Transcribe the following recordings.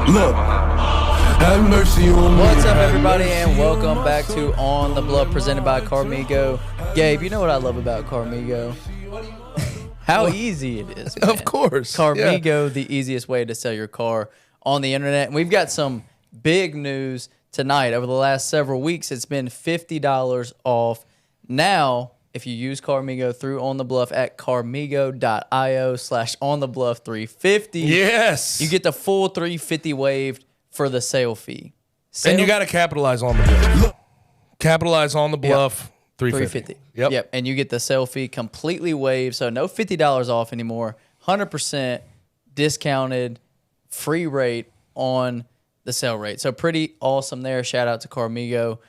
Look, have mercy on me. What's up, everybody, and welcome back to On the Bluff, presented by Carmigo. Gabe, you know what I love about Carmigo? How easy it is, man. Of course. Carmigo, the easiest way to sell your car on the internet. And we've got some big news tonight. Over the last several weeks, it's been $50 off. Now, if you use Carmigo through On the Bluff at carmigo.io/onthebluff350, Yes. you get the full $350 waived for the sale fee. And you got to capitalize on the bluff. Capitalize on the bluff. $350. Yep. And you get the sale fee completely waived. So no $50 off anymore. 100% discounted, free rate on the sale rate. So pretty awesome there. Shout out to Carmigo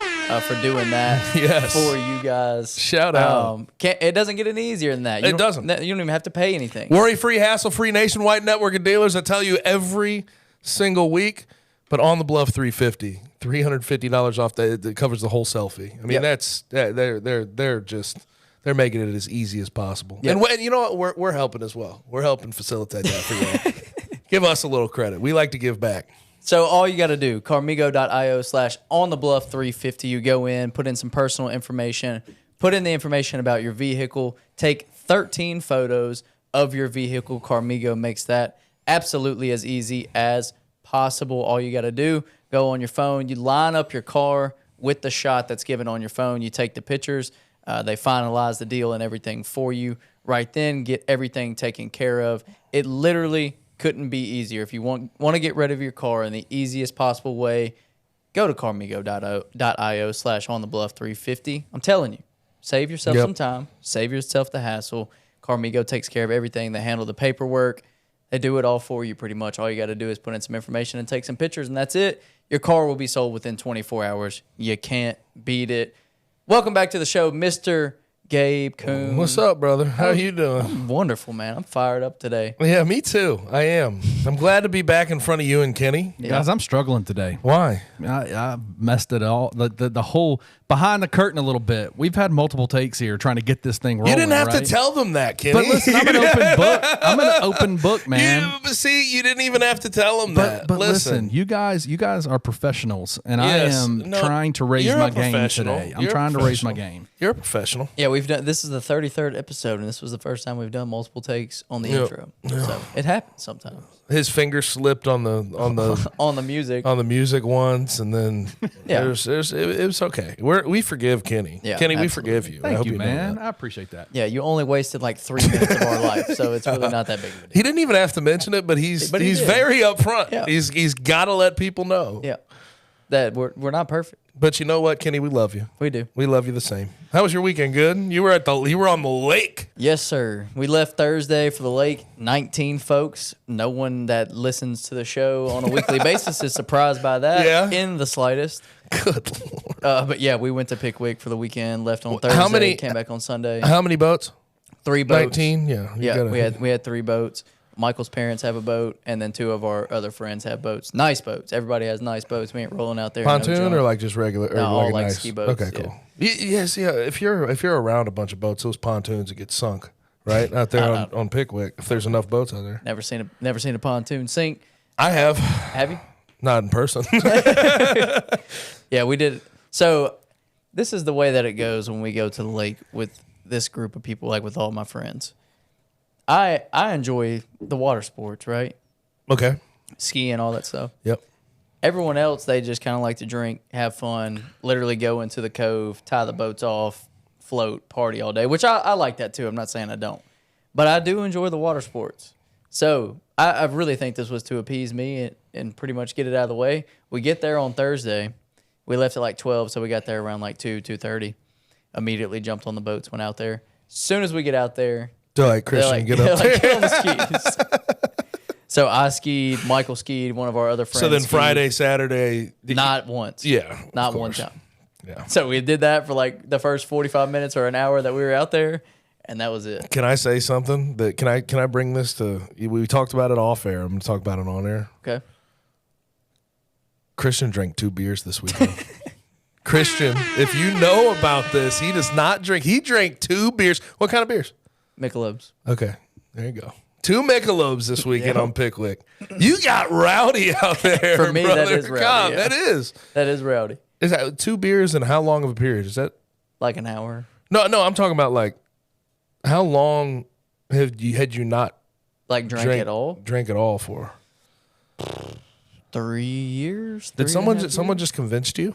for doing that for you guys. Shout out. It doesn't get any easier than that. It doesn't. You don't even have to pay anything. Worry-free, hassle-free, nationwide network of dealers. I tell you every single week. But on the bluff, $350 off. That covers the whole sell fee. I mean, that's they're making it as easy as possible. Yep. And you know what? We're helping as well. We're helping facilitate that for you. Give us a little credit. We like to give back. So all you got to do, carmigo.io/onthebluff350. You go in, put in some personal information, put in the information about your vehicle, take 13 photos of your vehicle. Carmigo makes that absolutely as easy as possible. All you got to do, go on your phone, you line up your car with the shot that's given on your phone. You take the pictures. They finalize the deal and everything for you right then, get everything taken care of. It literally couldn't be easier. If you want to get rid of your car in the easiest possible way, go to carmigo.io/onthebluff350. I'm telling you, save yourself some time, save yourself the hassle. Carmigo takes care of everything. They handle the paperwork. They do it all for you pretty much. All you got to do is put in some information and take some pictures, and that's it. Your car will be sold within 24 hours. You can't beat it. Welcome back to the show, Mr. Gabe Coon. What's up, brother? How you doing? I'm wonderful, man. I'm fired up today. Yeah, me too. I am. I'm glad to be back in front of you and Kenny. Yeah. Guys, I'm struggling today. Why? I messed it all. The whole behind the curtain a little bit. We've had multiple takes here trying to get this thing rolling. You didn't have to tell them that, Kenny. But listen, I'm an open book. I'm an open book, man. You didn't even have to tell them that. But listen, you guys are professionals, and I am trying to raise my game today. I'm trying to raise my game. You're a professional. Yeah, this is the 33rd episode, and this was the first time we've done multiple takes on the intro. So it happens sometimes. His finger slipped on the on the music once, and then it was okay. We forgive Kenny. Yeah, Kenny, absolutely. We forgive you. Thank you, man. I appreciate that. Yeah, you only wasted like 3 minutes of our life, so it's really not that big of a deal. He didn't even have to mention it, but he's very upfront. Yeah. He's got to let people know. Yeah, that we're not perfect. But you know what, Kenny? We love you. We do. We love you the same. How was your weekend? Good. You were on the lake. Yes, sir. We left Thursday for the lake. 19 folks. No one that listens to the show on a weekly basis is surprised by that in the slightest. Good Lord. But yeah, we went to Pickwick for the weekend. Left on Thursday. Came back on Sunday. How many boats? 3 boats. 19. Yeah. We had 3 boats. Michael's parents have a boat, and then 2 of our other friends have boats. Nice boats. Everybody has nice boats. We ain't rolling out there. Pontoon or like just regular? No, all like nice ski boats. Okay, cool. Yes, yeah. If you're around a bunch of boats, those pontoons that get sunk, right out there on Pickwick. If there's enough boats out there. Never seen a pontoon sink. I have. Have you? Not in person. Yeah, we did. So this is the way that it goes when we go to the lake with this group of people, like with all my friends. I enjoy the water sports, right? Okay. Skiing, all that stuff. Yep. Everyone else, they just kind of like to drink, have fun, literally go into the cove, tie the boats off, float, party all day, which I like that too. I'm not saying I don't. But I do enjoy the water sports. So I really think this was to appease me and pretty much get it out of the way. We get there on Thursday. We left at like 12, so we got there around like 2:30. Immediately jumped on the boats, went out there. As soon as we get out there, they're like, Christian, get up there. Get on the skis. So I skied, Michael skied, one of our other friends. So then skied. Friday, Saturday. Not once. Yeah. Not one time. Yeah. So we did that for like the first 45 minutes or an hour that we were out there, and that was it. Can I say something? Can I bring this to, we talked about it off air. I'm going to talk about it on air. Okay. Christian drank 2 beers this weekend. Christian, if you know about this, he does not drink. He drank 2 beers. What kind of beers? Michelob's. Okay, there you go. 2 Michelobs this weekend on Pickwick. You got rowdy out there. For me, brother. that is rowdy. God, Yeah. that is. That is rowdy. Is that 2 beers and how long of a period? Is that like an hour? No, I'm talking about like how long had you not like drank it all? Drank it all for 3 years. Did someone just convinced you?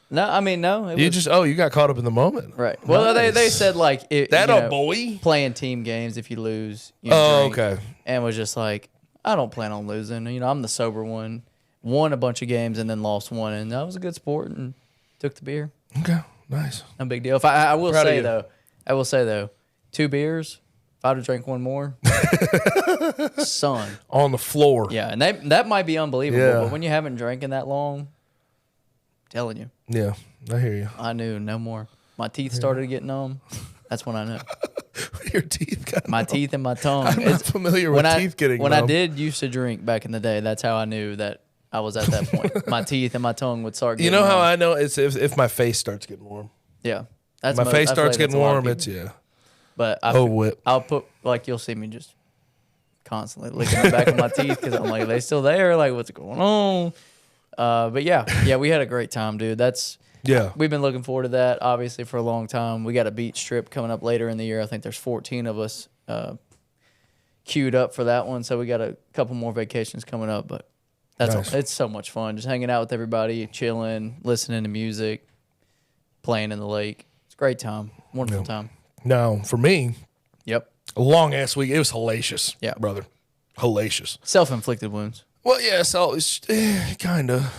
No, I mean no. You got caught up in the moment, right? Well, nice. they said like boy playing team games. If you lose, you drink, okay. And was just like, I don't plan on losing. I'm the sober one. Won a bunch of games and then lost one, and that was a good sport and took the beer. Okay, nice. No big deal. If I will say though, 2 beers. If I'd have drank one more, son, on the floor. Yeah, and that might be unbelievable. Yeah. But when you haven't drank in that long, I'm telling you. Yeah, I hear you. I knew no more. My teeth started getting numb. That's when I knew. Your teeth got my teeth and my tongue. I'm not familiar with teeth getting when numb. I did used to drink back in the day, that's how I knew that I was at that point. My teeth and my tongue would start getting You know how numb. I know? It's if my face starts getting warm. Yeah. My face starts getting warm, it's But whip. I'll put, like, you'll see me just constantly licking the back of my teeth because I'm like, are they still there? Like, what's going on? But yeah, we had a great time, dude. We've been looking forward to that, obviously, for a long time. We got a beach trip coming up later in the year. I think there's 14 of us queued up for that one. So we got a couple more vacations coming up. But it's so much fun. Just hanging out with everybody, chilling, listening to music, playing in the lake. It's a great time. Wonderful time. Now, for me, a long-ass week. It was hellacious, brother. Hellacious. Self-inflicted wounds. Well, yeah, so it's kind of.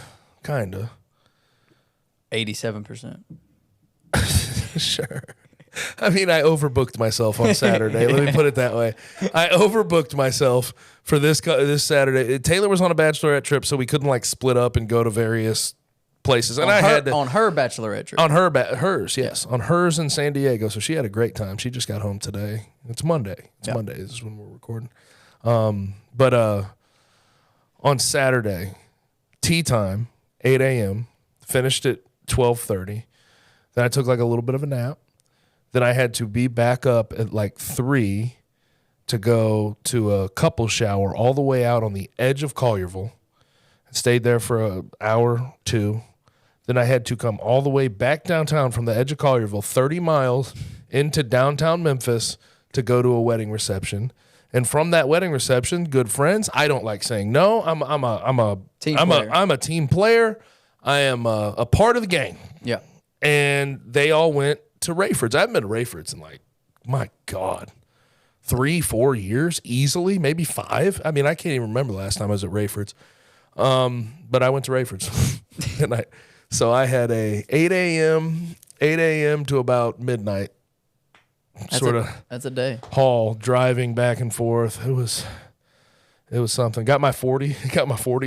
87%. Sure. I mean, I overbooked myself on Saturday. Let me put it that way. I overbooked myself for this Saturday. Taylor was on a bachelorette trip, so we couldn't like split up and go to various places. And on her bachelorette trip. On hers, yes. On hers in San Diego. So she had a great time. She just got home today. It's Monday. Monday. This is when we're recording. But on Saturday, tea time, 8 a.m., finished at 12:30. Then I took like a little bit of a nap. Then I had to be back up at like 3 to go to a couple shower all the way out on the edge of Collierville. I stayed there for an hour, 2. Then I had to come all the way back downtown from the edge of Collierville, 30 miles into downtown Memphis to go to a wedding reception. And from that wedding reception, good friends, I don't like saying no. I'm a team player. I am a part of the gang. Yeah. And they all went to Rayford's. I haven't been to Rayford's in like, my God, 3-4 years easily, maybe 5. I mean, I can't even remember the last time I was at Rayford's. But I went to Rayford's and so I had a 8 a.m. to about midnight that's a day haul driving back and forth. It was something. Got my 40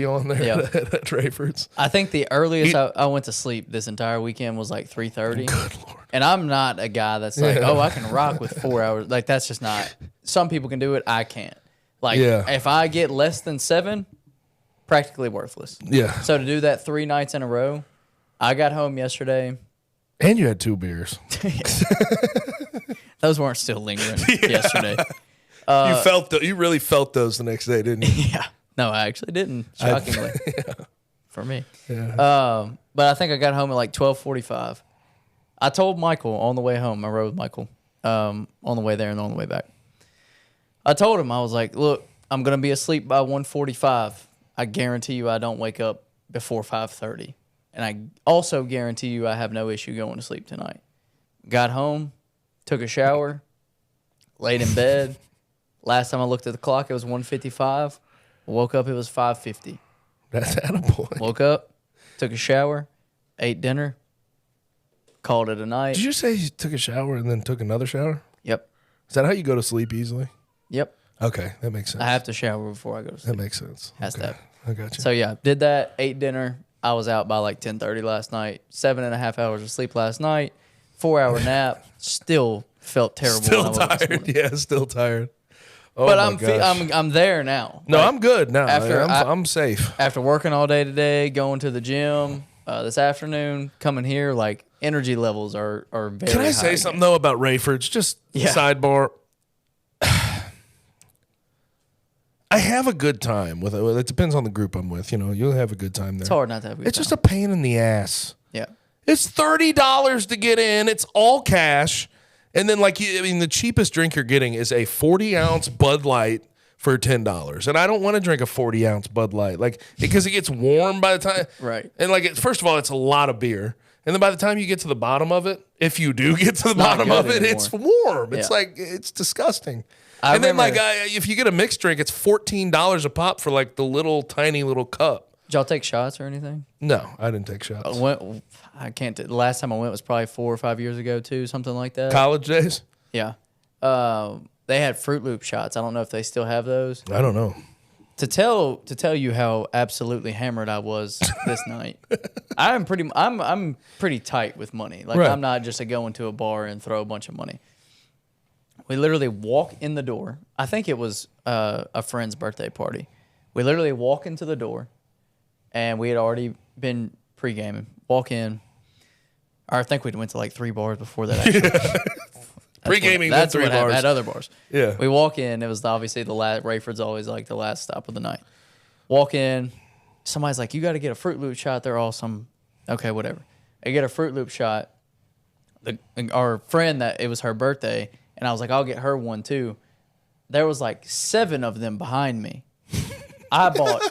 on there at Rayford's. I think the earliest I went to sleep this entire weekend was like 3:30. Good Lord. And I'm not a guy that's like, I can rock with 4 hours. Like, that's just not. Some people can do it. I can't. Like, if I get less than 7, practically worthless. Yeah. So to do that 3 nights in a row, I got home yesterday. And you had 2 beers. Those weren't still lingering yesterday. You really felt those the next day, didn't you? Yeah. No, I actually didn't, shockingly. For me. Yeah. But I think I got home at like 12:45. I told Michael on the way home, I rode with Michael on the way there and on the way back. I told him, I was like, look, I'm going to be asleep by 1:45. I guarantee you I don't wake up before 5:30. And I also guarantee you I have no issue going to sleep tonight. Got home, took a shower, laid in bed. Last time I looked at the clock, it was 1:55. Woke up, it was 5:50. That's attaboy. Woke up, took a shower, ate dinner, called it a night. Did you say you took a shower and then took another shower? Yep. Is that how you go to sleep easily? Yep. Okay, that makes sense. I have to shower before I go to sleep. That makes sense. Has to happen. I got you. So, yeah, did that, ate dinner. I was out by like 10:30 last night. 7.5 hours of sleep last night. 4-hour nap. Still felt terrible. Still tired. Yeah, still tired. Oh, but I'm there now. No, like, I'm good now. I'm safe. After working all day today, going to the gym this afternoon, coming here, like energy levels are very high. Can I say something though about Rayford's? Just sidebar. I have a good time with it. It depends on the group I'm with. You'll have a good time there. It's hard not to have a good time. It's just a pain in the ass. Yeah. It's $30 to get in. It's all cash. And then, the cheapest drink you're getting is a 40-ounce Bud Light for $10. And I don't want to drink a 40-ounce Bud Light, because it gets warm by the time. Right. And, first of all, it's a lot of beer. And then by the time you get to the bottom of it, if you do get to the bottom of it, anymore. It's warm. It's it's disgusting. Then if you get a mixed drink, it's $14 a pop for the little tiny little cup. Did y'all take shots or anything? No, I didn't take shots. I can't. The last time I went was probably 4 or 5 years ago too, something like that. College days? Yeah. They had Fruit Loop shots. I don't know if they still have those. I don't know. To tell you how absolutely hammered I was this night, I'm pretty tight with money. Right. I'm not just going to a bar and throw a bunch of money. We literally walk in the door. I think it was a friend's birthday party. We literally walk into the door, and we had already been pre-gaming. Walk in. Or I think we went to 3 bars before that. Actually. Pre-gaming, that's 3 what bars. At other bars. Yeah. We walk in. It was obviously the last. Rayford's always the last stop of the night. Walk in. Somebody's like, "You got to get a Fruit Loop shot. They're awesome." Okay, whatever. I get a Fruit Loop shot. Our friend, that it was her birthday, and I was like, "I'll get her one too." There was 7 of them behind me. I bought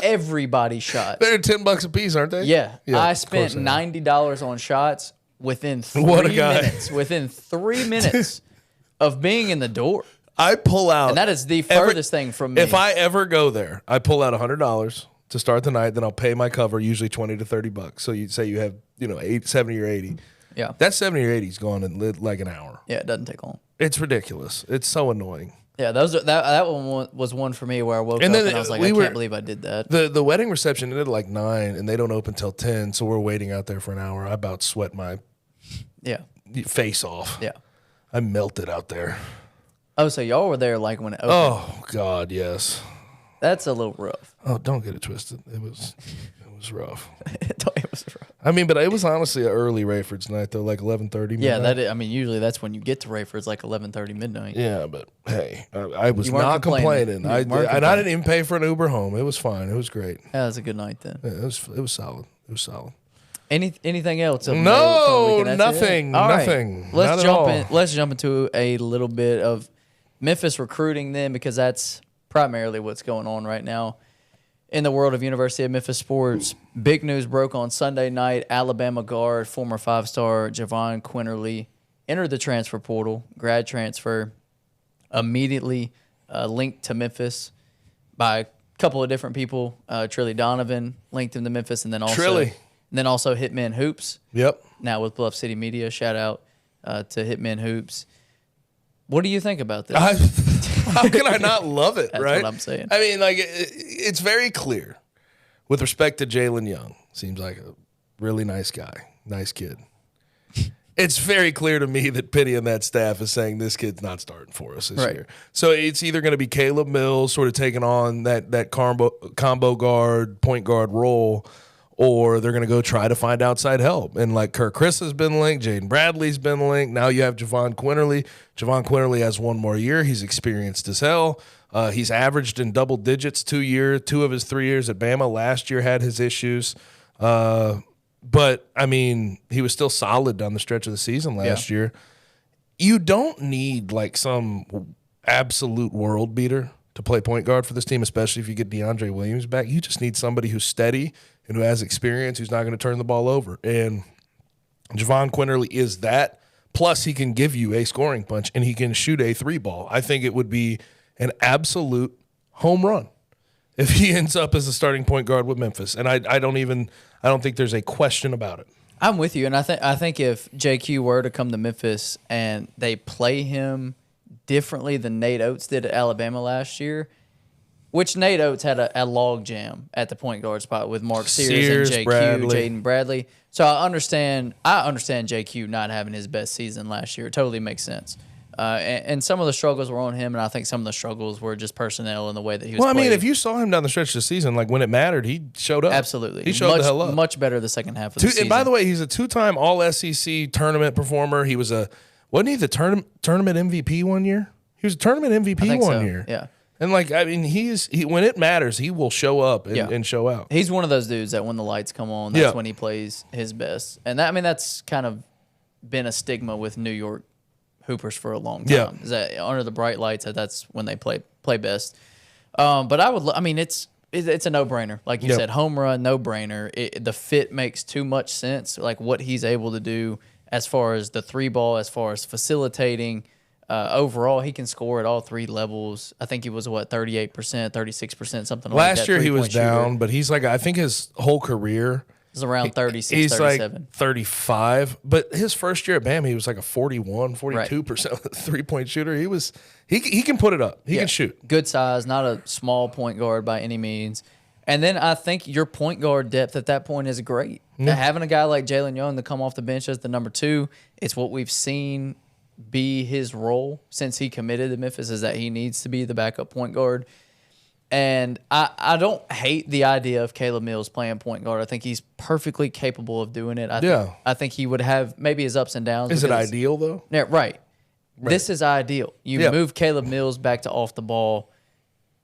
everybody shots. They're $10 a piece, aren't they? Yeah. I spent $90 on shots within 3 minutes. Within 3 minutes of being in the door. I pull out. And that is the furthest thing from me. If I ever go there, I pull out $100 to start the night. Then I'll pay my cover, usually $20 to $30. So you'd say you have 70 or 80. Yeah. That 70 or 80 is gone in an hour. Yeah, it doesn't take long. It's ridiculous. It's so annoying. Yeah, that one was one for me where I woke up and I was like, I can't believe I did that. The wedding reception ended at 9, and they don't open till 10, so we're waiting out there for an hour. I about sweat my face off. Yeah. I melted out there. Oh, so y'all were there when it opened? Oh, God, yes. That's a little rough. Oh, don't get it twisted. It was rough. It was rough. But it was honestly an early Rayford's night, though, 11:30. Yeah, usually that's when you get to Rayford's 11:30 midnight. Yeah, but hey, I was not complaining. I didn't even pay for an Uber home. It was fine. It was great. Yeah, it was a good night then. Yeah, it was solid. It was solid. Anything else? No, nothing. Nothing. Let's jump into a little bit of Memphis recruiting then, because that's primarily what's going on right now in the world of University of Memphis sports. Big news broke on Sunday night. Alabama guard, former 5-star Jahvon Quinerly entered the transfer portal, grad transfer, immediately linked to Memphis by a couple of different people. Trilly Donovan linked him to Memphis, and then also Hitman Hoops. Yep. Now with Bluff City Media. Shout out to Hitman Hoops. What do you think about this? How can I not love it, That's right? what I'm saying. It's very clear with respect to Jalen Young. Seems like a really nice guy, nice kid. It's very clear to me that Penny and that staff is saying this kid's not starting for us this year. So it's either going to be Caleb Mills sort of taking on that combo guard, point guard role, or they're going to go try to find outside help. And Kirk Chris has been linked, Jaden Bradley's been linked. Now you have Jahvon Quinerly. Jahvon Quinerly has one more year. He's experienced as hell. He's averaged in double digits 2 of his 3 years at Bama. Last year had his issues. But, he was still solid down the stretch of the season last year. You don't need some absolute world beater to play point guard for this team, especially if you get DeAndre Williams back. You just need somebody who's steady and who has experience, who's not going to turn the ball over. And Jahvon Quinerly is that. Plus, he can give you a scoring punch, and he can shoot a 3-ball. I think it would be an absolute home run if he ends up as a starting point guard with Memphis. And I don't think there's a question about it. I'm with you, and I think if JQ were to come to Memphis and they play him differently than Nate Oates did at Alabama last year, which Nate Oates had a log jam at the point guard spot with Mark Sears and JQ, Jaden Bradley. So I understand JQ not having his best season last year. It totally makes sense. And some of the struggles were on him, and I think some of the struggles were just personnel and the way that he was played. If you saw him down the stretch of the season, when it mattered, he showed up. Absolutely. He showed the hell up. Much better the second half of the season. And by the way, he's a 2-time All-SEC tournament performer. He was wasn't he the tournament MVP one year? He was a tournament MVP one year. Yeah. And like, I mean, when it matters, he will show up and show out. He's one of those dudes that when the lights come on, that's when he plays his best. And that, I mean, that's kind of been a stigma with New York hoopers for a long time. Yeah. Is that under the bright lights, that's when they play best. But I mean, it's a no-brainer. Like you said, home run, no-brainer. The fit makes too much sense, like what he's able to do as far as the three ball, as far as facilitating. Overall, he can score at all three levels. I think he was, 38%, 36%, something like that. Last year he was down, but he's like, I think his whole career is around 36, he's 37. Like 35. But his first year at Bama, he was like a 41, 42% three-point shooter. He can put it up. He can shoot. Good size, not a small point guard by any means. And then I think your point guard depth at that point is great. Having a guy like Jalen Young to come off the bench as the number 2, it's what we've seen be his role since he committed to Memphis, is that he needs to be the backup point guard. And I don't hate the idea of Caleb Mills playing point guard. I think he's perfectly capable of doing it. I think he would have maybe his ups and downs. Is it ideal, though? Yeah, right. This is ideal. You move Caleb Mills back to off the ball,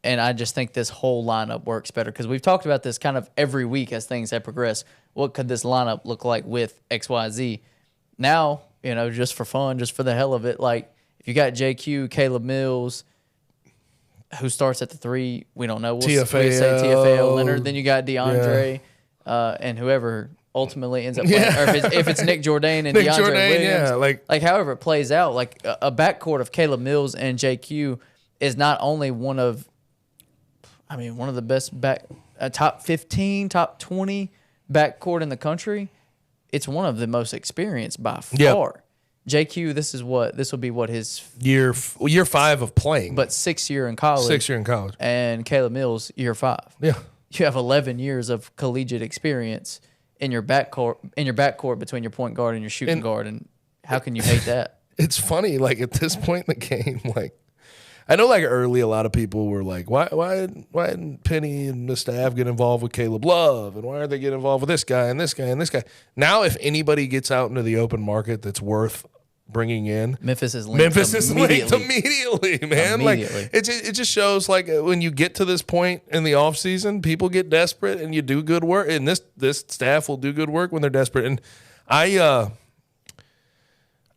and I just think this whole lineup works better because we've talked about this kind of every week as things have progressed. What could this lineup look like with XYZ? Now, just for fun, just for the hell of it, like if you got JQ, Caleb Mills, who starts at the 3, we don't know. We'll say TFAO, Leonard. Then you got DeAndre and whoever ultimately ends up playing. Or if it's Nick Jordan and DeAndre Williams. Like however it plays out, like a backcourt of Caleb Mills and JQ is not only one of the best top 15, top 20 backcourt in the country. It's one of the most experienced by far. JQ, this will be his year 5 of playing, but 6 year in college. 6 year in college, and Caleb Mills year 5. Yeah, you have 11 years of collegiate experience in your backcourt between your point guard and your shooting guard, and how can you hate that? It's funny, like at this point in the game, like I know, like early, a lot of people were like, why didn't Penny and the staff get involved with Caleb Love, and why are they getting involved with this guy and this guy and this guy? Now, if anybody gets out into the open market that's worth bringing in, Memphis is linked immediately, man. Immediately. Like it just shows, like when you get to this point in the off season, people get desperate and you do good work, and this staff will do good work when they're desperate. And I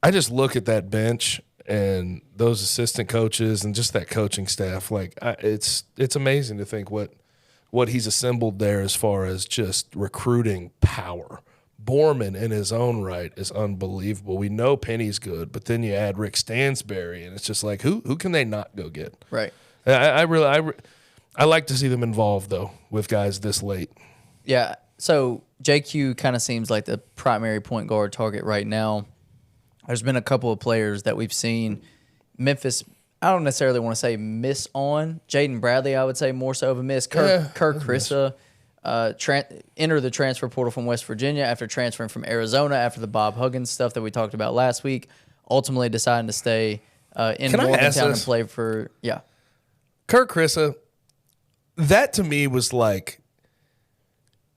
just look at that bench and those assistant coaches and just that coaching staff, like it's amazing to think what he's assembled there as far as just recruiting power. Borman in his own right is unbelievable. We know Penny's good, but then you add Rick Stansberry, and it's just like who can they not go get? Right. I like to see them involved though with guys this late. Yeah. So JQ kind of seems like the primary point guard target right now. There's been a couple of players that we've seen Memphis, I don't necessarily want to say miss on. Jaden Bradley, I would say more so of a miss. Kirk Krissa enter the transfer portal from West Virginia after transferring from Arizona after the Bob Huggins stuff that we talked about last week, ultimately deciding to stay in Morgantown and play for, Kirk Krissa, that to me was like,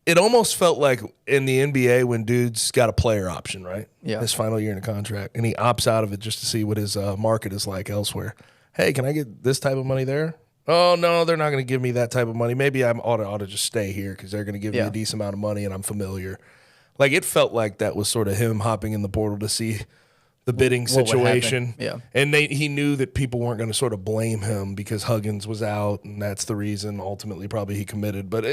it almost felt like in the NBA when dude's got a player option, right? Yeah. His final year in a contract, and he opts out of it just to see what his market is like elsewhere. Hey, can I get this type of money there? Oh, no, they're not going to give me that type of money. Maybe I ought to just stay here because they're going to give me a decent amount of money and I'm familiar. Like, it felt like that was sort of him hopping in the portal to see the bidding situation. Yeah. And he knew that people weren't going to sort of blame him because Huggins was out, and that's the reason ultimately probably he committed. But,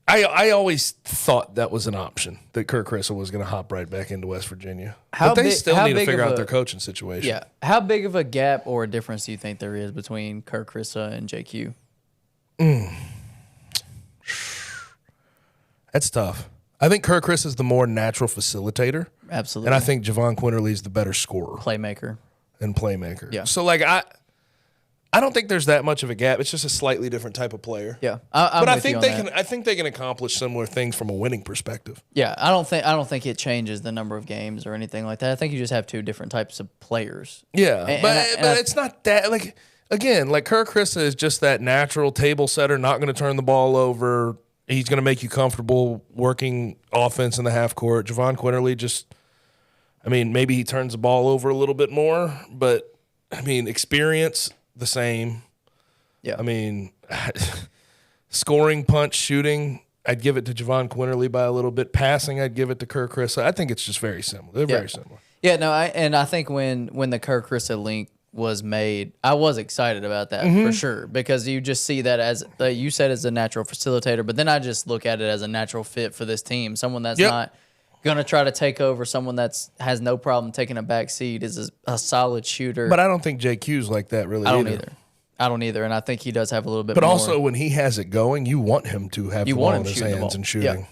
I always thought that was an option, that Kirk Krissa was going to hop right back into West Virginia. But they still need to figure out their coaching situation. Yeah. How big of a gap or a difference do you think there is between Kirk Krissa and JQ? That's tough. I think Kirk Krissa is the more natural facilitator. Absolutely. And I think Jahvon Quinerly is the better scorer. Playmaker. Yeah. So, like, I don't think there's that much of a gap. It's just a slightly different type of player. Yeah, I think they can accomplish similar things from a winning perspective. Yeah, I don't think it changes the number of games or anything like that. I think you just have two different types of players. Yeah, but it's not that, like, again, like Kirk Krissa is just that natural table setter, not going to turn the ball over. He's going to make you comfortable working offense in the half court. Jahvon Quinerly maybe he turns the ball over a little bit more, but experience the same. Yeah. I mean, scoring, punch, shooting, I'd give it to Jahvon Quinerly by a little bit. Passing, I'd give it to Kerr Kriisa. I think it's just very similar. They're very similar. Yeah, no, I think when the Kerr Kriisa link was made, I was excited about that for sure, because you just see that as you said, as a natural facilitator, but then I just look at it as a natural fit for this team. Someone that's not going to try to take over, someone that's has no problem taking a back seat, is a solid shooter. But I don't think JQ's like that really. I don't either, and I think he does have a little bit. But more. Also, when he has it going, you want him to have the ball in his hands and shooting.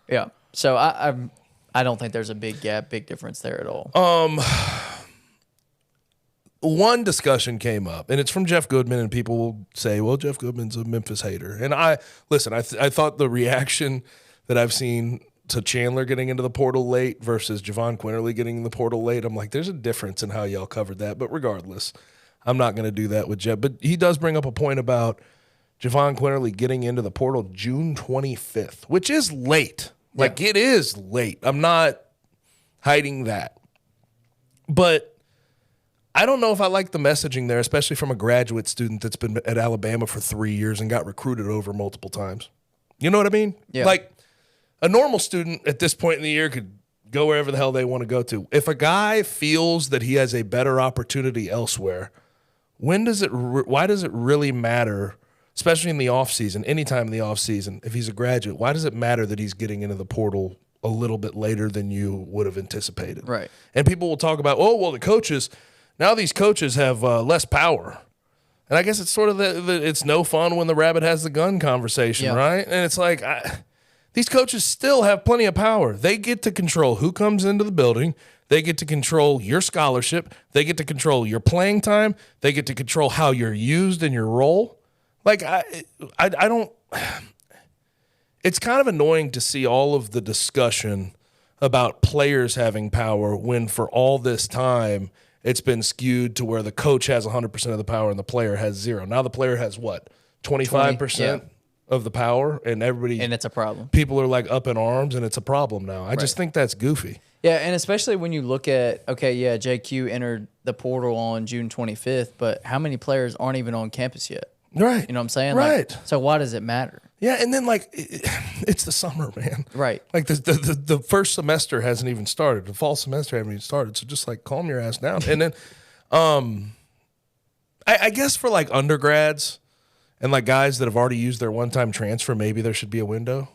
Yeah. So I don't think there's a big difference there at all. One discussion came up, and it's from Jeff Goodman, and people will say, well, Jeff Goodman's a Memphis hater. And I thought the reaction that I've seen to Chandler getting into the portal late versus Jahvon Quinerly getting in the portal late, I'm like, there's a difference in how y'all covered that. But regardless, I'm not going to do that with Jeff. But he does bring up a point about Jahvon Quinerly getting into the portal June 25th, which is late. Like, it is late. I'm not hiding that. But I don't know if I like the messaging there, especially from a graduate student that's been at Alabama for 3 years and got recruited over multiple times. You know what I mean? Yeah. Like, a normal student at this point in the year could go wherever the hell they want to go to. If a guy feels that he has a better opportunity elsewhere, why does it really matter, especially in the offseason, anytime in the offseason, if he's a graduate, why does it matter that he's getting into the portal a little bit later than you would have anticipated? Right. And people will talk about, the coaches – now these coaches have less power. And I guess it's sort of it's no fun when the rabbit has the gun conversation, right? And it's like, these coaches still have plenty of power. They get to control who comes into the building. They get to control your scholarship. They get to control your playing time. They get to control how you're used in your role. Like, I don't – it's kind of annoying to see all of the discussion about players having power when for all this time – it's been skewed to where the coach has 100% of the power and the player has 0. Now the player has what? 25% of the power, and it's a problem. People are like up in arms, and it's a problem now. I just think that's goofy. Yeah, and especially when you look at, JQ entered the portal on June 25th, but how many players aren't even on campus yet? Right. You know what I'm saying? Right. So why does it matter? Yeah, and then it's the summer, man. Right. Like the first semester hasn't even started. The fall semester hasn't even started. So just calm your ass down. And then, I guess for undergrads and guys that have already used their one-time transfer, maybe there should be a window.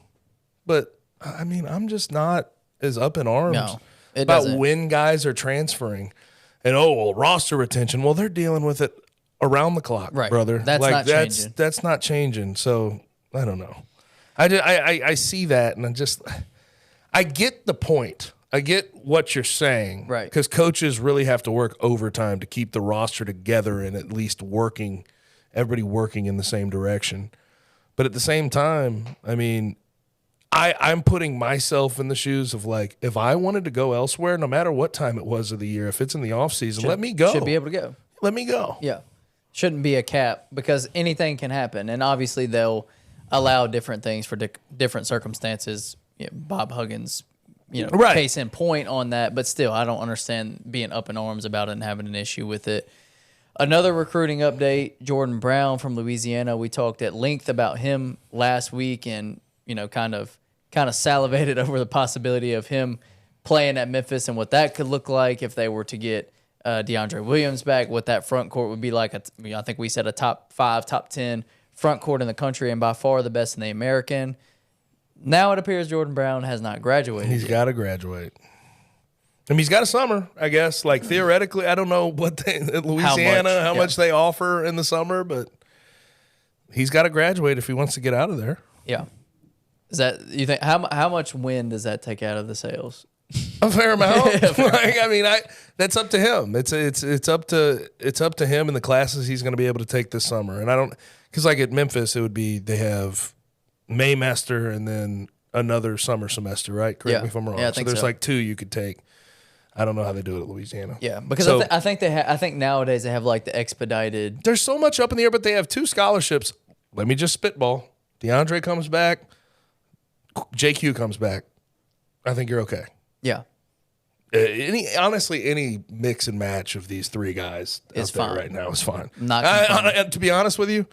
But I mean, I'm just not as up in arms about when guys are transferring. And roster retention. Well, they're dealing with it around the clock, brother. That's not changing. So I don't know. I see that, and I get the point. I get what you're saying, right? Because coaches really have to work overtime to keep the roster together and at least everybody working in the same direction. But at the same time, I mean, I'm putting myself in the shoes of if I wanted to go elsewhere, no matter what time it was of the year, if it's in the off season, let me go. Should be able to go. Let me go. Yeah. Shouldn't be a cap, because anything can happen. And obviously they'll allow different things for different circumstances. Bob Huggins, case in point on that. But still, I don't understand being up in arms about it and having an issue with it. Another recruiting update, Jordan Brown from Louisiana. We talked at length about him last week and, kind of salivated over the possibility of him playing at Memphis and what that could look like if they were to get DeAndre Williams back, what that front court would be like. I think we said a top 5, top 10 front court in the country, and by far the best in the American. Now it appears Jordan Brown has not graduated. He's got to graduate. I mean, he's got a summer, I guess. Theoretically, I don't know what Louisiana, how much they offer in the summer, but he's got to graduate if he wants to get out of there. Yeah. Is that, you think, how much wind does that take out of the sails? A fair amount. That's up to him. It's up to him and the classes he's going to be able to take this summer. And I don't, because at Memphis it would be they have Maymester and then another summer semester, right? Correct me if I'm wrong. Yeah, I think so there's 2 you could take. I don't know how they do it at Louisiana. Yeah, because I think nowadays they have the expedited. There's so much up in the air, but they have 2 scholarships. Let me just spitball. DeAndre comes back. JQ comes back. I think you're okay. Yeah. Any mix and match of these three guys is out there fine right now is fine. To be honest with you,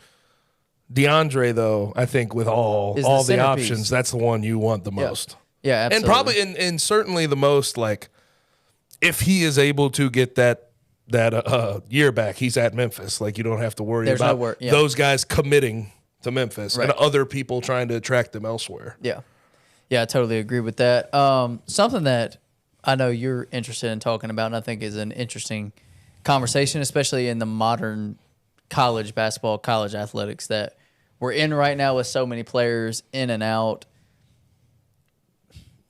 DeAndre, though, I think with all the options, that's the one you want the most. Yeah, absolutely. And probably and certainly the most, like, if he is able to get that year back, he's at Memphis. Like, you don't have to worry about those guys committing to Memphis and other people trying to attract them elsewhere. Yeah. Yeah, I totally agree with that. Something that I know you're interested in talking about, and I think is an interesting conversation, especially in the modern college basketball, college athletics that we're in right now with so many players in and out.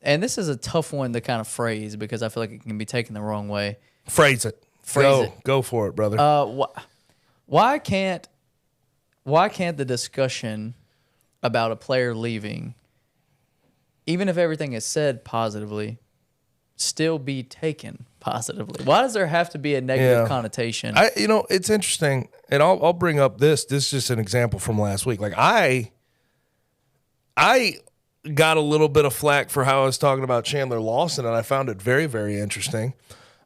And this is a tough one to kind of phrase because I feel like it can be taken the wrong way. Phrase it. Go for it, brother. Why can't the discussion about a player leaving, even if everything is said positively, still be taken positively? Why does there have to be a negative connotation? It's interesting, and I'll bring up this. This is just an example from last week. Like I got a little bit of flack for how I was talking about Chandler Lawson, and I found it very, very interesting.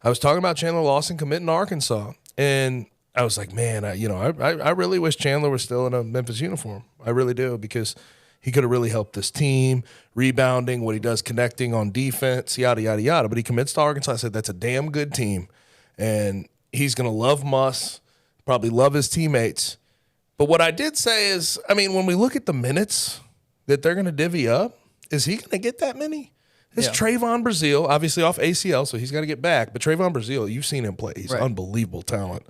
I was talking about Chandler Lawson committing to Arkansas, and I was like, man, I really wish Chandler was still in a Memphis uniform. I really do, because he could have really helped this team, rebounding, what he does connecting on defense, yada, yada, yada. But he commits to Arkansas. I said, that's a damn good team, and he's going to love Muss, probably love his teammates. But what I did say is, I mean, when we look at the minutes that they're going to divvy up, is he going to get that many? It's Trayvon Brazile, obviously off ACL, so he's got to get back. But Trayvon Brazile, you've seen him play. He's unbelievable talent.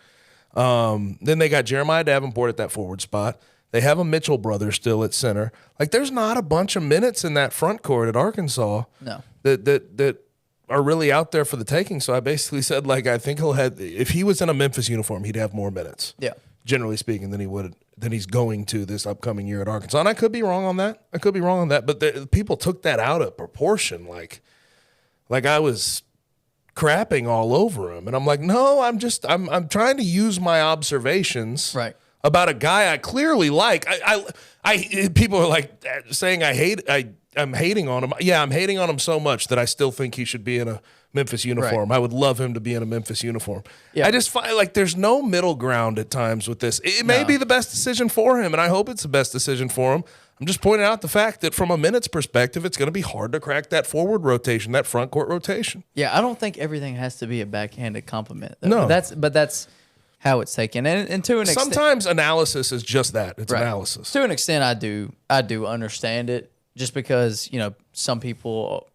Then they got Jeremiah Davenport at that forward spot. They have a Mitchell brother still at center. Like, there's not a bunch of minutes in that front court at Arkansas that are really out there for the taking. So I basically said, like, I think if he was in a Memphis uniform, he'd have more minutes. Yeah. Generally speaking, than he's going to this upcoming year at Arkansas. And I could be wrong on that. But people took that out of proportion. Like I was crapping all over him. And I'm like, no, I'm trying to use my observations about a guy I clearly like. People are like saying I'm hating on him. Yeah, I'm hating on him so much that I still think he should be in a Memphis uniform. I would love him to be in a Memphis uniform. I just find like there's no middle ground at times with this. It may be the best decision for him, and I hope it's the best decision for him. I'm just pointing out the fact that from a minutes perspective, it's going to be hard to crack that forward rotation, that front court rotation. Yeah, I don't think everything has to be a backhanded compliment. No. But that's how it's taken. And to an extent, sometimes analysis is just that. It's analysis. To an extent, I do understand it, just because, some people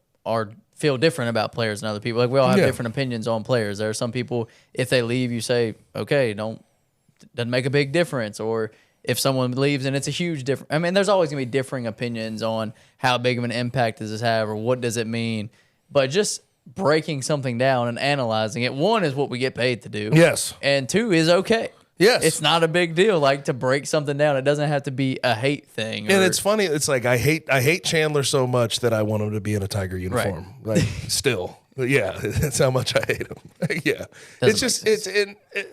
feel different about players than other people. Like, we all have different opinions on players. There are some people, if they leave, you say, okay, doesn't make a big difference. Or if someone leaves and it's a huge difference. I mean, there's always going to be differing opinions on how big of an impact does this have or what does it mean. But just breaking something down and analyzing it, one, is what we get paid to do. Yes. And two, is okay. Yes. It's not a big deal, like, to break something down. It doesn't have to be a hate thing. And it's funny. It's like I hate Chandler so much that I want him to be in a Tiger uniform. Right. Like, still. Yeah, that's how much I hate him. Yeah.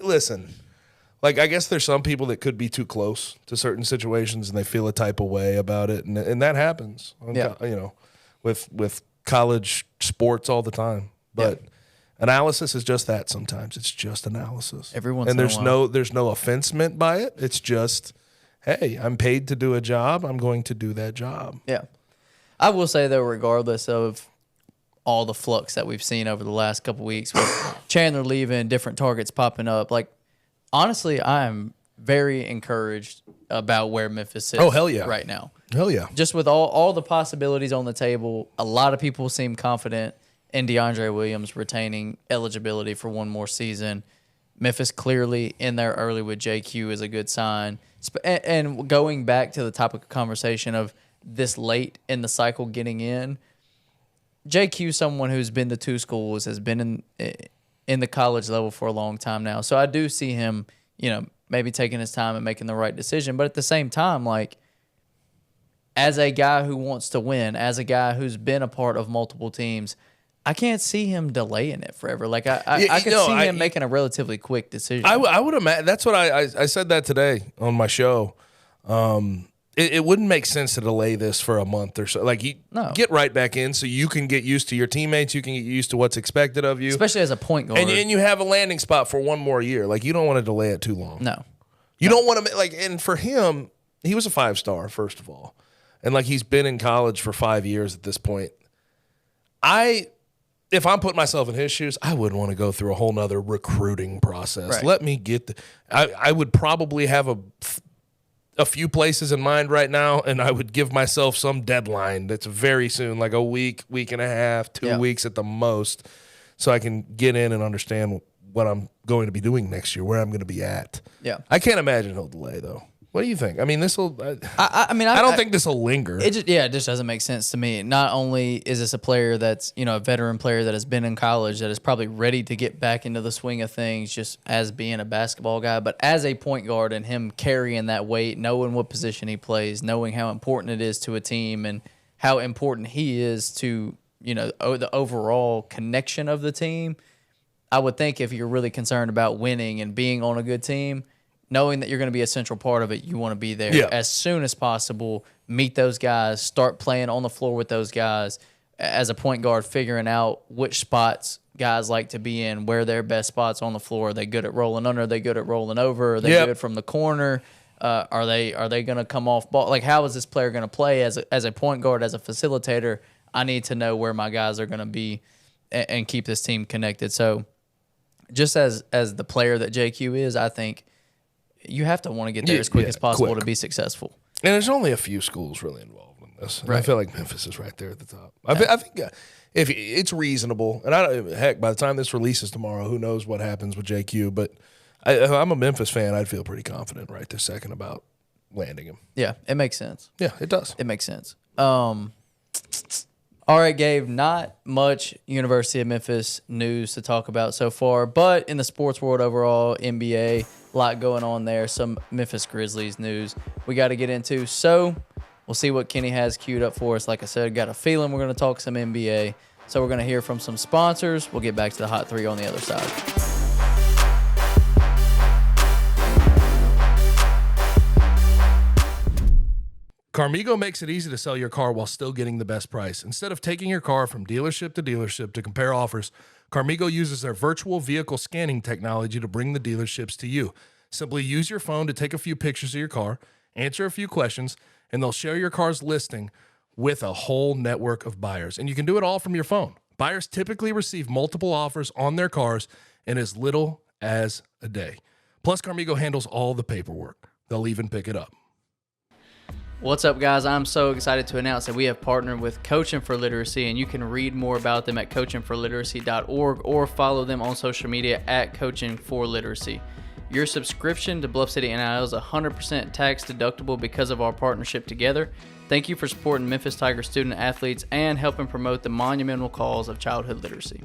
Listen, like, I guess there's some people that could be too close to certain situations and they feel a type of way about it. And that happens, with college sports all the time. But analysis is just that. Sometimes it's just analysis. There's no offense meant by it. It's just, hey, I'm paid to do a job. I'm going to do that job. Yeah. I will say, though, regardless of all the flux that we've seen over the last couple weeks with Chandler leaving, different targets popping up, like, honestly, I'm very encouraged about where Memphis is right now. Hell yeah. Just with all the possibilities on the table, a lot of people seem confident in DeAndre Williams retaining eligibility for one more season. Memphis clearly in there early with JQ is a good sign. And going back to the topic of conversation of this late in the cycle getting in, JQ, someone who's been to two schools, has been in the college level for a long time now. So I do see him, maybe taking his time and making the right decision. But at the same time, like, as a guy who wants to win, as a guy who's been a part of multiple teams, I can't see him delaying it forever. Like, I could see him making a relatively quick decision. I would imagine. That's what I said that today on my show. it wouldn't make sense to delay this for a month or so. Like, get right back in so you can get used to your teammates. You can get used to what's expected of you. Especially as a point guard. And you have a landing spot for one more year. Like, you don't want to delay it too long. No. You don't want to, like, and for him, he was a 5-star, first of all. And, like, he's been in college for 5 years at this point. If I'm putting myself in his shoes, I wouldn't want to go through a whole nother recruiting process. Right. Let me get I would probably have a few places in mind right now, and I would give myself some deadline that's very soon, like a week, week and a half, 2 weeks at the most, so I can get in and understand what I'm going to be doing next year, where I'm going to be at. Yeah. I can't imagine he'll delay, though. What do you think? I mean, this will. I don't think this will linger. It just doesn't make sense to me. Not only is this a player that's a veteran player that has been in college that is probably ready to get back into the swing of things, just as being a basketball guy, but as a point guard and him carrying that weight, knowing what position he plays, knowing how important it is to a team and how important he is to the overall connection of the team. I would think if you're really concerned about winning and being on a good team, knowing that you're going to be a central part of it, you want to be there as soon as possible, meet those guys, start playing on the floor with those guys. As a point guard, figuring out which spots guys like to be in, where their best spots on the floor. Are they good at rolling under? Are they good at rolling over? Are they good from the corner? Are they going to come off ball? Like, how is this player going to play as a point guard, as a facilitator? I need to know where my guys are going to be and keep this team connected. So just as the player that JQ is, I think you have to want to get there as quick as possible to be successful. And there's only a few schools really involved in this. Right. I feel like Memphis is right there at the top. I think if it's reasonable, and heck, by the time this releases tomorrow, who knows what happens with JQ, but if I'm a Memphis fan, I'd feel pretty confident right this second about landing him. Yeah, it makes sense. Yeah, it does. It makes sense. All right, Gabe, not much University of Memphis news to talk about so far, but in the sports world overall, NBA, a lot going on there, some Memphis Grizzlies news we got to get into. So we'll see what Kenny has queued up for us. Like I said, got a feeling we're going to talk some NBA. So we're going to hear from some sponsors. We'll get back to the Hot 3 on the other side. Carmigo makes it easy to sell your car while still getting the best price. Instead of taking your car from dealership to compare offers, Carmigo uses their virtual vehicle scanning technology to bring the dealerships to you. Simply use your phone to take a few pictures of your car, answer a few questions, and they'll share your car's listing with a whole network of buyers. And you can do it all from your phone. Buyers typically receive multiple offers on their cars in as little as a day. Plus, Carmigo handles all the paperwork. They'll even pick it up. What's up, guys? I'm so excited to announce that we have partnered with Coaching for Literacy, and you can read more about them at coachingforliteracy.org or follow them on social media at Coaching for Literacy. Your subscription to Bluff City NIL is 100% tax deductible because of our partnership together. Thank you for supporting Memphis Tiger student athletes and helping promote the monumental cause of childhood literacy.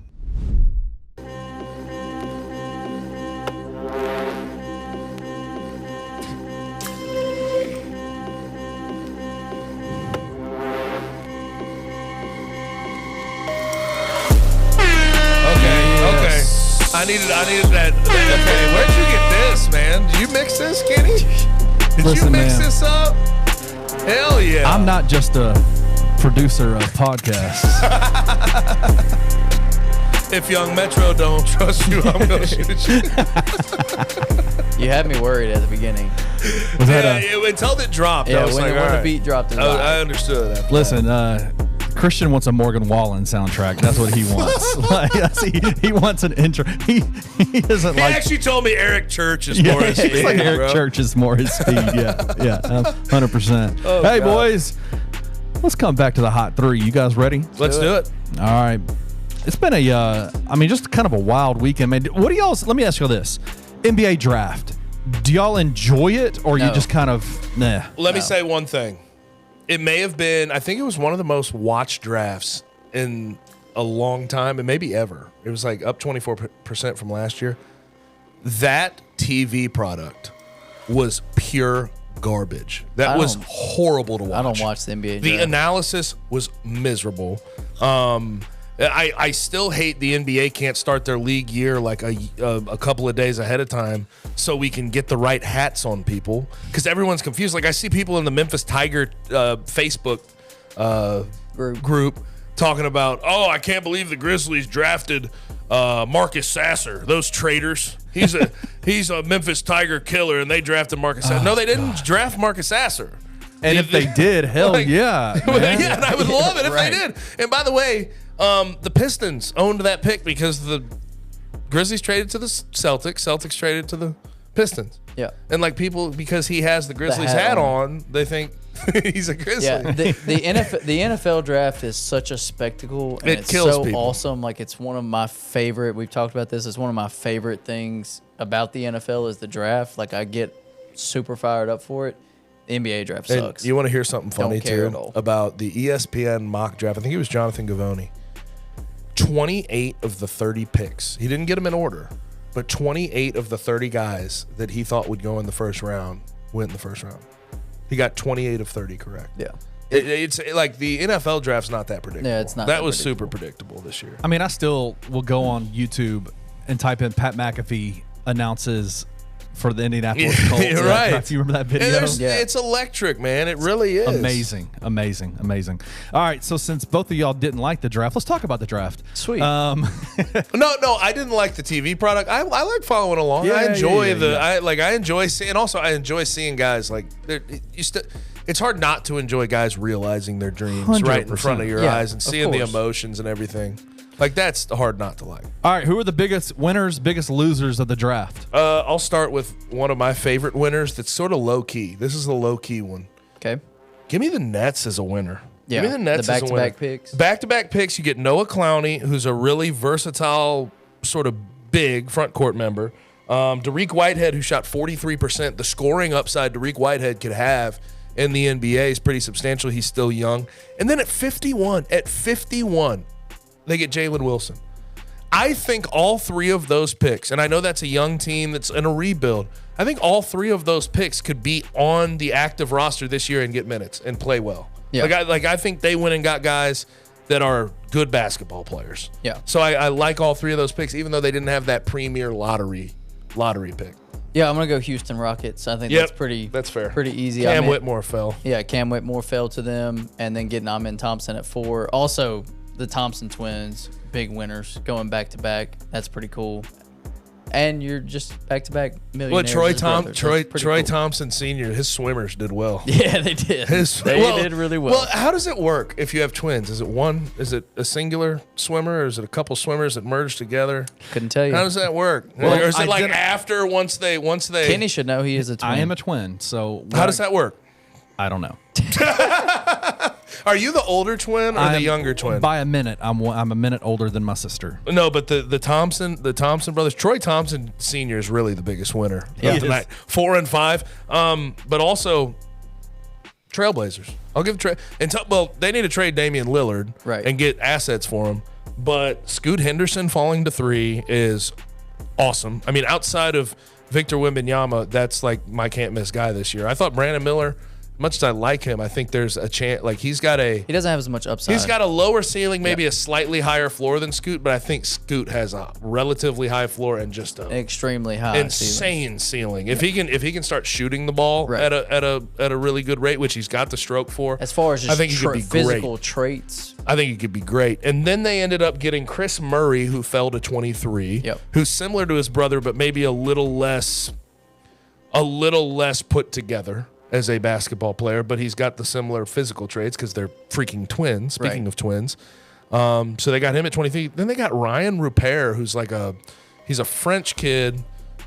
I needed that. Okay, where'd you get this, man? Did you mix this, Kenny? Did you mix this up? Hell yeah. I'm not just a producer of podcasts. If Young Metro don't trust you, I'm going to shoot you. You had me worried at the beginning. Was that until it dropped. Yeah, I was when the beat dropped. I understood that. Listen, Christian wants a Morgan Wallen soundtrack. That's what he wants. He wants an intro. He doesn't like. He actually told me Eric Church is more his speed. Like Eric Church is more his speed. Yeah, 100%. Oh, hey, God. boys, let's come back to the Hot 3. You guys ready? Let's do it. All right. It's been just kind of a wild weekend, man. What do y'all? Let me ask you this: NBA draft. Do y'all enjoy it, or you just kind of nah? Let me say one thing. It may have been, I think it was one of the most watched drafts in a long time, and maybe ever. It was like up 24% from last year. That TV product was pure garbage. That was horrible to watch. I don't watch the NBA draft. The analysis was miserable. I still hate the NBA can't start their league year like a couple of days ahead of time so we can get the right hats on people because everyone's confused. Like I see people in the Memphis Tiger Facebook group talking about, oh, I can't believe the Grizzlies drafted Marcus Sasser. Those traitors. He's a Memphis Tiger killer, and they drafted Marcus Sasser. No, they didn't draft Marcus Sasser. And if they did, hell yeah. Yeah, and I would love it if they did. And by the way, the Pistons owned that pick because the Grizzlies traded to the Celtics. Celtics traded to the Pistons. Yeah. And like people, because he has the Grizzlies hat on, they think he's a Grizzly. Yeah, the NFL draft is such a spectacle, and it's kills so people. awesome. Like it's one of my favorite. We've talked about this. It's one of my favorite things about the NFL is the draft. Like I get super fired up for it. The NBA draft sucks. And you want to hear something funny Don't care at too all. about the ESPN mock draft? I think it was Jonathan Gavoni. 28 of the 30 picks. He didn't get them in order, but 28 of the 30 guys that he thought would go in the first round went in the first round. He got 28 of 30 correct. Yeah. It's like the NFL draft's not that predictable. Yeah, it's not That that was predictable. super predictable this year. I mean, I still will go on YouTube and type in Pat McAfee announces for the Indianapolis Colts. You're right. You remember that video? Yeah. It's electric, man. It really is. Amazing. All right, so since both of y'all didn't like the draft, let's talk about the draft. Sweet. No, I didn't like the TV product. I like following along. Yeah, I enjoy yeah. I enjoy seeing, and also I enjoy seeing guys like it's hard not to enjoy guys realizing their dreams right in front of your 100%. eyes and of seeing the course. emotions and everything. Like that's hard not to like. All right, who are the biggest winners, biggest losers of the draft? I'll start with one of my favorite winners that's sort of low key. This is the low key one. Okay. Give me the Nets as a winner. Yeah, Give me the Nets the as a winner. back-to-back picks. Back-to-back picks. You get Noah Clowney, who's a really versatile, sort of big front court member. Dariq Whitehead, who shot 43%. The scoring upside Dariq Whitehead could have in the NBA is pretty substantial. He's still young. And then at 51, they get Jalen Wilson. I think all three of those picks, and I know that's a young team that's in a rebuild, I think all three of those picks could be on the active roster this year and get minutes and play well. Yeah. I think they went and got guys that are good basketball players. Yeah. So I like all three of those picks, even though they didn't have that premier lottery pick. Yeah, I'm gonna go Houston Rockets. I think Yep, that's fair. pretty easy. Cam Whitmore fell. Yeah, Cam Whitmore fell to them, and then getting Amen Thompson at 4. Also, the Thompson twins, big winners, going back to back. That's pretty cool. And you're just back to back millionaires. Well, as brothers. Troy That's pretty cool. Thompson Sr., his swimmers did well. Yeah, they did. They did really well. Well, how does it work if you have twins? Is it one? Is it a singular swimmer, or is it a couple swimmers that merge together? Couldn't tell you. How does that work? Well, or is it I like didn't- after once they? Kenny should know he is a twin. I am a twin, so How does that work? I don't know. Are you the older twin or the younger twin? By a minute. I'm a minute older than my sister. No, but the Thompson brothers, Troy Thompson Sr. is really the biggest winner of the night. 4 and 5. But also Trailblazers. I'll give they need to trade Damian Lillard and get assets for him. But Scoot Henderson falling to 3 is awesome. I mean, outside of Victor Wembanyama, that's like my can't miss guy this year. I thought Brandon Miller, much as I like him, I think there's a chance. Like he doesn't have as much upside. He's got a lower ceiling, maybe a slightly higher floor than Scoot, but I think Scoot has a relatively high floor and just an extremely high, insane ceiling. If he can start shooting the ball at a really good rate, which he's got the stroke for, as far as just I think he could be physical great. traits, I think he could be great. And then they ended up getting Chris Murray, who fell to 23, who's similar to his brother, but maybe a little less put together as a basketball player, but he's got the similar physical traits because they're freaking twins. Speaking of twins. So they got him at 23. Then they got Ryan Rupert, who's he's a French kid